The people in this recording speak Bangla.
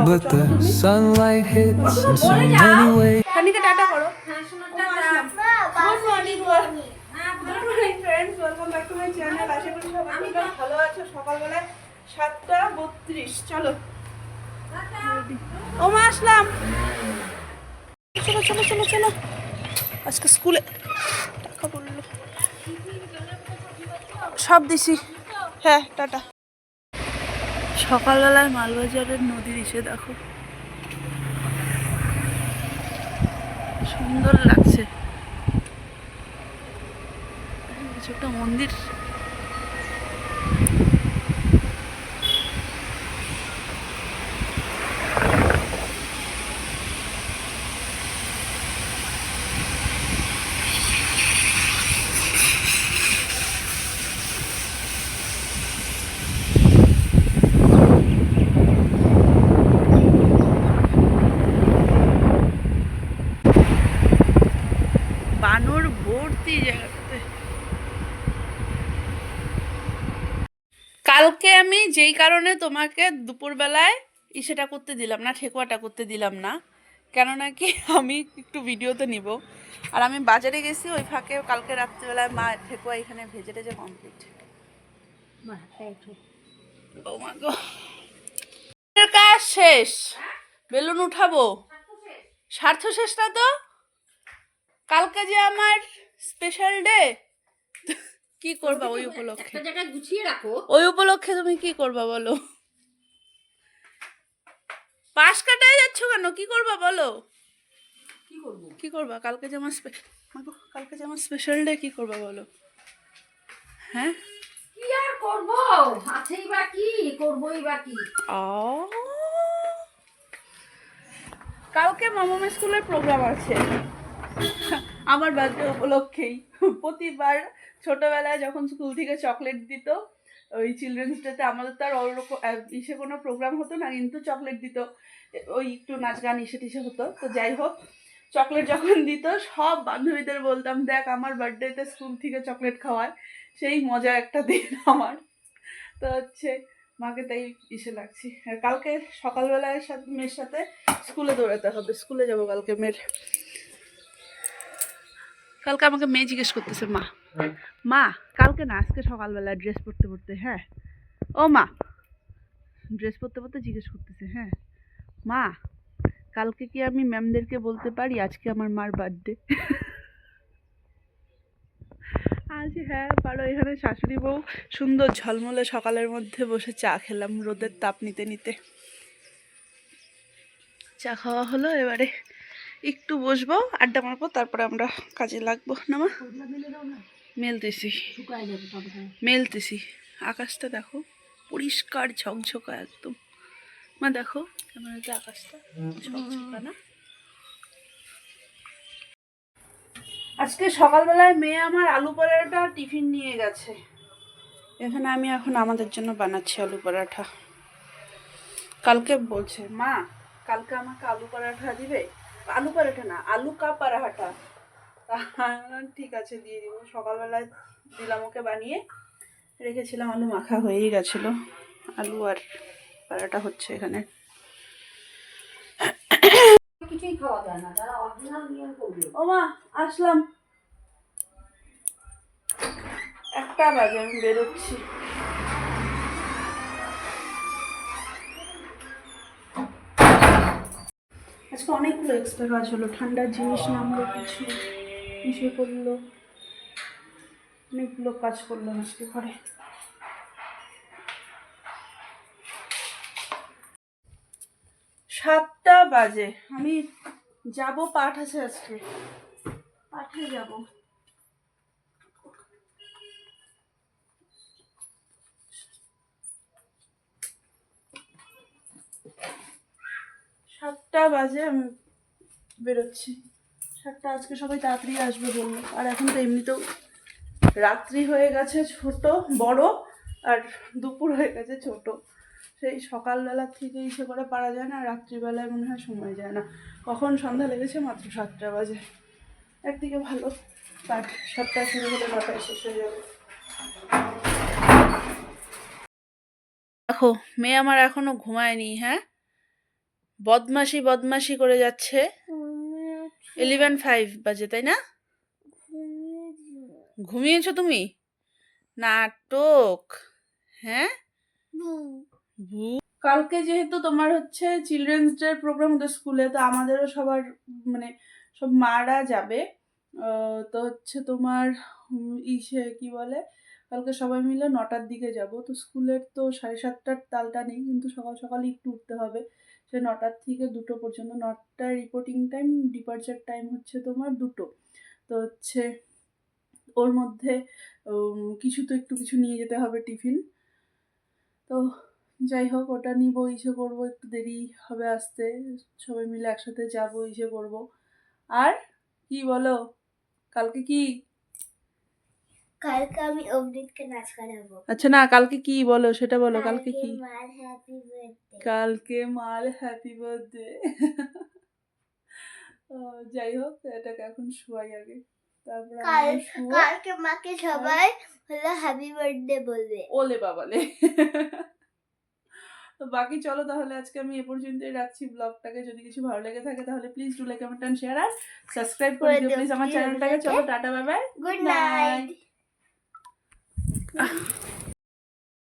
but the sunlight hits in so many ways. কানিকে টাটা করো। Good morning friends, welcome back to my channel. আশা করি সবাই খুব ভালো আছো। সকালবেলায় 7:32। চলো ওমা আসলাম। চলো চলো চলো চলো, আজকে স্কুলে টাকা বললো সব দিছি। হ্যাঁ টাটা। সকালবেলায় মালবাজারের নদীর ইসে দেখো, সুন্দর লাগছে। একটা মন্দির, বানর ভর্তি জায়গাটাতে। কালকে আমি যেই কারণে তোমাকে দুপুরবেলায় ইসেটা করতে দিলাম না, ঠেকুয়াটা করতে দিলাম না, কেননা কি আমি একটু ভিডিওতে নিব। আর আমি বাজারে গেছি, ওই ফাঁকে কালকে রাত্রিবেলায় মা ঠেকুয়া এখানে ভেজে টেজে কমপ্লিট। ও মা গো, কাজ শেষ, বেলুন উঠাবো। স্বার্থ শেষ না তো, কালকে যে আমার স্পেশাল ডে। কি করবা ওই উপলক্ষে? একটা জায়গায় গুছিয়ে রাখো। ওই উপলক্ষে তুমি কি করবা বলো? পাশ কাটায় যাচ্ছ কেন? কি করবা বলো? কি করব? কি করবা কালকে যে আমার কালকে যে আমার স্পেশাল ডে, কি করবা বলো? হ্যাঁ কি আর করব, আছেই বা কি করবই বা কি। কালকে মামামা স্কুলের প্রোগ্রাম আছে আমার বার্থডে উপলক্ষেই। প্রতিবার ছোটবেলায় যখন স্কুল থেকে চকলেট দিত, ওই চিলড্রেন্স ডেতে আমাদের তো আর ওরকম ইসে কোনো প্রোগ্রাম হতো না, কিন্তু চকলেট দিত, ওই একটু নাচ গান ইসে টিসে হতো। তো যাই হোক, চকলেট যখন দিত সব বান্ধবীদের বলতাম, দেখ আমার বার্থডেতে স্কুল থেকে চকলেট খাওয়ায়। সেই মজা একটা দিন আমার। তো হচ্ছে মাকে তাই ইসে লাগছি। আর কালকে সকালবেলায় মেয়ের সাথে স্কুলে দৌড়াতে হবে, স্কুলে যাবো কালকে মেয়ের। কালকে আমাকে মেয়ে জিজ্ঞেস করতেছে, মা মা কালকে না আজকে সকালবেলা ড্রেস পরতে পরতে, হ্যাঁ ও মা ড্রেস পরতে পরতে জিজ্ঞেস করতেছে, হ্যাঁ মা কালকে কি আমি ম্যামদেরকে বলতে পারি আজকে আমার মার বার্থডে? আজ হ্যাঁ পারো। এখানে শাশুড়ি বউ সুন্দর ঝলমলে সকালের মধ্যে বসে চা খেলাম, রোদের তাপ নিতে নিতে। চা খাওয়া হলো, এবারে একটু বসবো, আড্ডা মারবো, তারপরে আমরা কাজে লাগবো। না মা মেলতেছি মেলতেছি। আকাশটা দেখো পরিষ্কার ঝকঝকা একদম। মা দেখো ক্যামেরাতে আকাশটা ঝকঝকা না? আজকে সকালবেলায় মেয়ে আমার আলু পরোটা টিফিন নিয়ে গেছে। এখানে আমি এখন আমাদের জন্য বানাচ্ছি আলু পরোটা। কালকে বলছে, মা কালকে আমাকে আলু পরোটা দিবে। আলু পরোটা না, আলু কা পরোটা। ঠিক আছে দিয়ে দিব। সকালবেলায় দিলাম ওকে বানিয়ে রেখেছিলাম, আলু মাখা হয়েই গেছিলো। আলু আর পরোটা হচ্ছে এখানে। কিছুই খাওয়া যায় না, যারা অরিজিনাল নিয়ম করবে। ও মা আসলাম, 1টা বাজে, আমি বেরোচ্ছি। আজকে অনেকগুলো এক্সট্রা কাজ হলো, ঠান্ডার জিনিস নামলো, কিছু ইস্যু করলো, অনেকগুলো কাজ করলাম আজকে ঘরে। সাতটা বাজে, আমি যাব, পাঠ আছে আজকে, পাঠে যাব। সাতটা বাজে আমি বেরোচ্ছি। 7টা, আজকে সবাই তাড়াতাড়ি আসবে বললো। আর এখন তো এমনিতেও রাত্রি হয়ে গেছে ছোট বড়, আর দুপুর হয়ে গেছে ছোট। সেই সকালবেলা থেকে ইসে করে পারা যায় না, রাত্রিবেলায় মনে হয় সময় যায় না। কখন সন্ধ্যা লেগেছে মাত্র 7টা বাজে। একদিকে ভালো, পাঠ 7টায় শুরু হলে 9টায় শেষ হয়ে যাবে। দেখো মেয়ে আমার এখনো ঘুমায়নি। হ্যাঁ বদমাশি বদমাশি করে যাচ্ছে। 11:05 বাজে, তাই না? ঘুমিয়েছো তুমি? নাটক। হ্যাঁ, কালকে যেহেতু তোমার হচ্ছে চিলড্রেন্স ডে প্রোগ্রাম ওদের স্কুলে, তো আমাদেরও সবার মানে সব মারা যাবে। তো হচ্ছে তোমার ইসে কি বলে, কালকে সবাই মিলে 9টার দিকে যাব। তো স্কুলের তো 7:30টার তালটা নেই, কিন্তু সকাল সকালই একটু উঠতে হবে। সে 9টার থেকে 2টো পর্যন্ত। 9টায় রিপোর্টিং টাইম, ডিপার্চার টাইম হচ্ছে তোমার 2টো। তো হচ্ছে ওর মধ্যে কিছু তো একটু কিছু নিয়ে যেতে হবে টিফিন। তো যাই হোক, ওটা নিবো, ইসে করবো, একটু দেরি হবে আসতে। সবাই মিলে একসাথে যাবো, ইসে করবো। আর কি বলো, কালকে কি? কালকে আমি অমৃতকে নাচ করাবো। আচ্ছা না, কালকে কি বলো সেটা বলো। কালকে কি? মার হ্যাপি বার্থডে। কালকে মার হ্যাপি বার্থডে। যাই হোক, এটাকে এখন শোয়াই আগে, তারপর কালকে মাকে সবাই হলো হ্যাপি বার্থডে বলবে। ওলে বাবালে। তো বাকি চলো তাহলে আজকে আমি এ পর্যন্তই রাখছি ব্লগটাকে। যদি কিছু ভালো লেগে থাকে তাহলে please do like, comment and share আর সাবস্ক্রাইব করে দিও প্লিজ আমার চ্যানেলটাকে। চলো tata, bye bye, good night.